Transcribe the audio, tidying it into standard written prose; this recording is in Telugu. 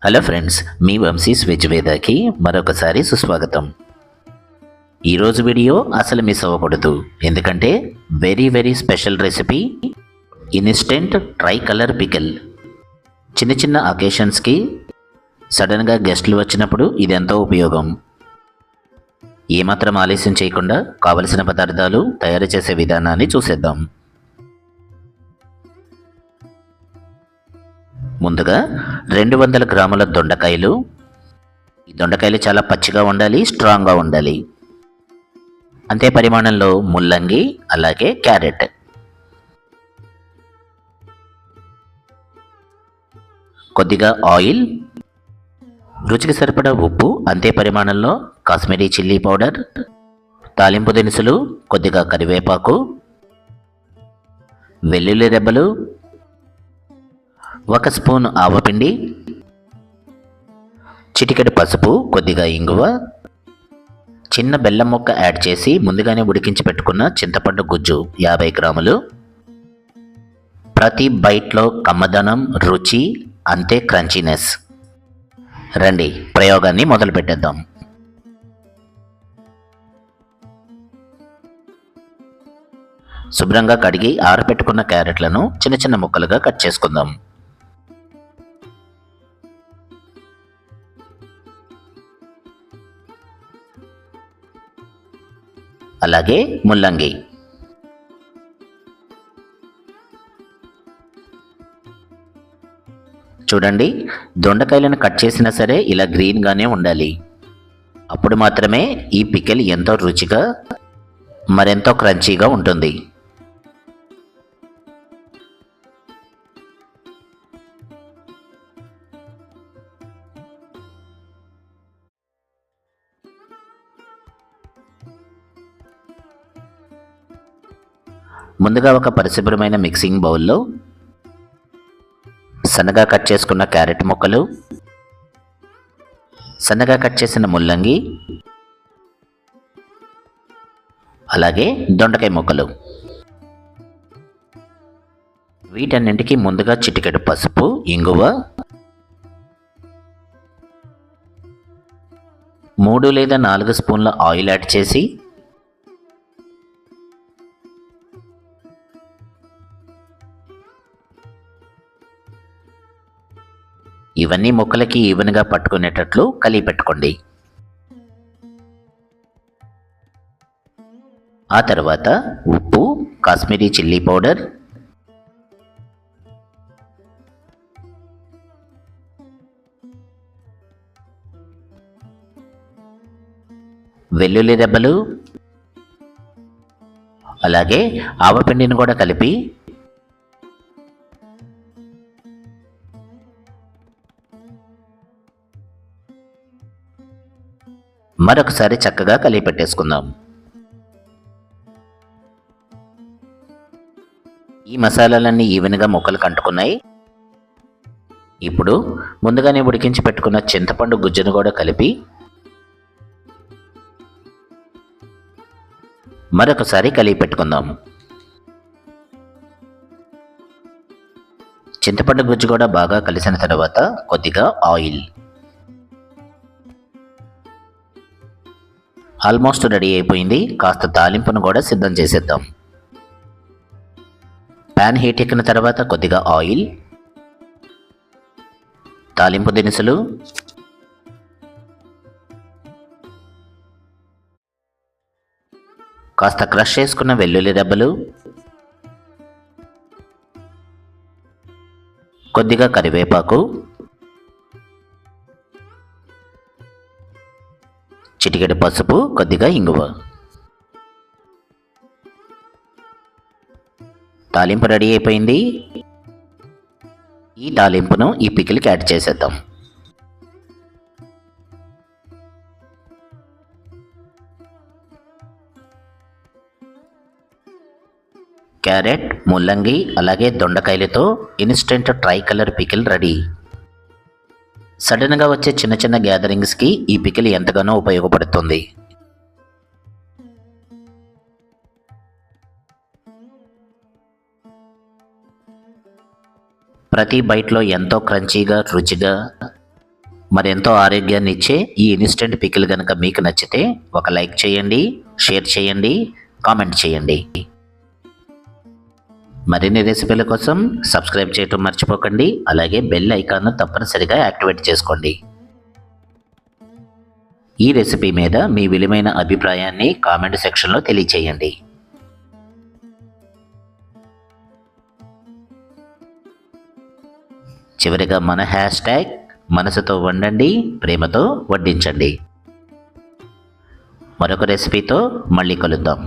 హలో ఫ్రెండ్స్, మీ వంశీస్ వెజ్ వేదాకి మరొకసారి సుస్వాగతం. ఈరోజు వీడియో అసలు మిస్ అవ్వకూడదు, ఎందుకంటే very special recipe instant tri colour pickle. చిన్న చిన్న అకేషన్స్కి సడన్గా గెస్టులు వచ్చినప్పుడు ఇది ఎంతో ఉపయోగం. ఏమాత్రం ఆలస్యం చేయకుండా కావలసిన పదార్థాలు తయారు చేసే విధానాన్ని చూసేద్దాం. ముందుగా 200 గ్రాముల దొండకాయలు. ఈ దొండకాయలు చాలా పచ్చిగా ఉండాలి, స్ట్రాంగ్గా ఉండాలి. అంతే పరిమాణంలో ముల్లంగి, అలాగే క్యారెట్. కొద్దిగా ఆయిల్, రుచికి సరిపడా ఉప్పు, అంతే పరిమాణంలో కాశ్మీరీ చిల్లీ పౌడర్, తాలింపు దినుసులు, కొద్దిగా కరివేపాకు, వెల్లుల్లి రెబ్బలు, 1 స్పూన్ ఆవపిండి, చిటికెడు పసుపు, కొద్దిగా ఇంగువ, చిన్న బెల్లం ముక్క యాడ్ చేసి ముందుగానే ఉడికించి పెట్టుకున్న చింతపండు గుజ్జు 50 గ్రాములు. ప్రతి బైట్లో కమ్మదనం, రుచి, అంతే క్రంచీనెస్. రండి ప్రయోగాన్ని మొదలు పెట్టేద్దాం. శుభ్రంగా కడిగి ఆరబెట్టుకున్న క్యారెట్లను చిన్న చిన్న ముక్కలుగా కట్ చేసుకుందాం. అలాగే ముల్లంగి. చూడండి, దొండకాయలను కట్ చేసినా సరే ఇలా గ్రీన్గానే ఉండాలి. అప్పుడు మాత్రమే ఈ పికిల్ ఎంతో రుచిగా మరెంతో క్రంచీగా ఉంటుంది. ముందుగా ఒక పరిశుభ్రమైన మిక్సింగ్ బౌల్లో సన్నగా కట్ చేసుకున్న క్యారెట్ ముక్కలు, సన్నగా కట్ చేసిన ముల్లంగి, అలాగే దొండకాయ ముక్కలు. వీటన్నింటికి ముందుగా చిటికెడు పసుపు, ఇంగువ, 3 లేదా 4 స్పూన్ల ఆయిల్ యాడ్ చేసి ఇవన్నీ ముక్కలకి ఈవెన్గా పట్టుకునేటట్లు కలిపి పెట్టుకోండి. ఆ తర్వాత ఉప్పు, కాశ్మీరీ చిల్లీ పౌడర్, వెల్లుల్లి రెబ్బలు, అలాగే ఆవపిండిని కూడా కలిపి మరొకసారి చక్కగా కలిపి పెట్టేసుకుందాం. ఈ మసాలాలన్నీ ఈవెన్గా ముక్కలకు అంటుకున్నాయి. ఇప్పుడు ముందుగానే ఉడికించి పెట్టుకున్న చింతపండు గుజ్జును కూడా కలిపి మరొకసారి కలిపి పెట్టుకుందాం. చింతపండు గుజ్జు కూడా బాగా కలిసిన తర్వాత కొద్దిగా ఆయిల్. ఆల్మోస్ట్ రెడీ అయిపోయింది. కాస్త తాలింపును కూడా సిద్ధం చేసేద్దాం. ప్యాన్ హీట్ ఎక్కిన తర్వాత కొద్దిగా ఆయిల్, తాలింపు దినుసులు, కాస్త క్రష్ చేసుకున్న వెల్లుల్లి రెబ్బలు, కొద్దిగా కరివేపాకు, చిటికెడు పసుపు, కొద్దిగా ఇంగువ. తాలింపు రెడీ అయిపోయింది. ఈ తాలింపును ఈ పికిల్కి యాడ్ చేసేద్దాం. క్యారెట్, ముల్లంగి, అలాగే దొండకాయలతో instant tri colour pickle ready. సడన్గా వచ్చే చిన్న చిన్న గ్యాదరింగ్స్కి ఈ పికిల్ ఎంతగానో ఉపయోగపడుతుంది. ప్రతి బైట్లో ఎంతో క్రంచీగా, రుచిగా మరెంతో ఆరోగ్యాన్ని ఇచ్చే ఈ ఇన్స్టెంట్ పికిల్ కనుక మీకు నచ్చితే ఒక లైక్ చేయండి, షేర్ చేయండి, కామెంట్ చేయండి. మరిన్ని రెసిపీల కోసం సబ్స్క్రైబ్ చేయటం మర్చిపోకండి. అలాగే బెల్ ఐకాన్ను తప్పనిసరిగా యాక్టివేట్ చేసుకోండి. ఈ రెసిపీ మీద మీ విలువైన అభిప్రాయాన్ని కామెంట్ సెక్షన్లో తెలియచేయండి. చివరిగా మన హ్యాష్ట్యాగ్ మనసుతో వండండి, ప్రేమతో వడ్డించండి. మరొక రెసిపీతో మళ్ళీ కలుద్దాం.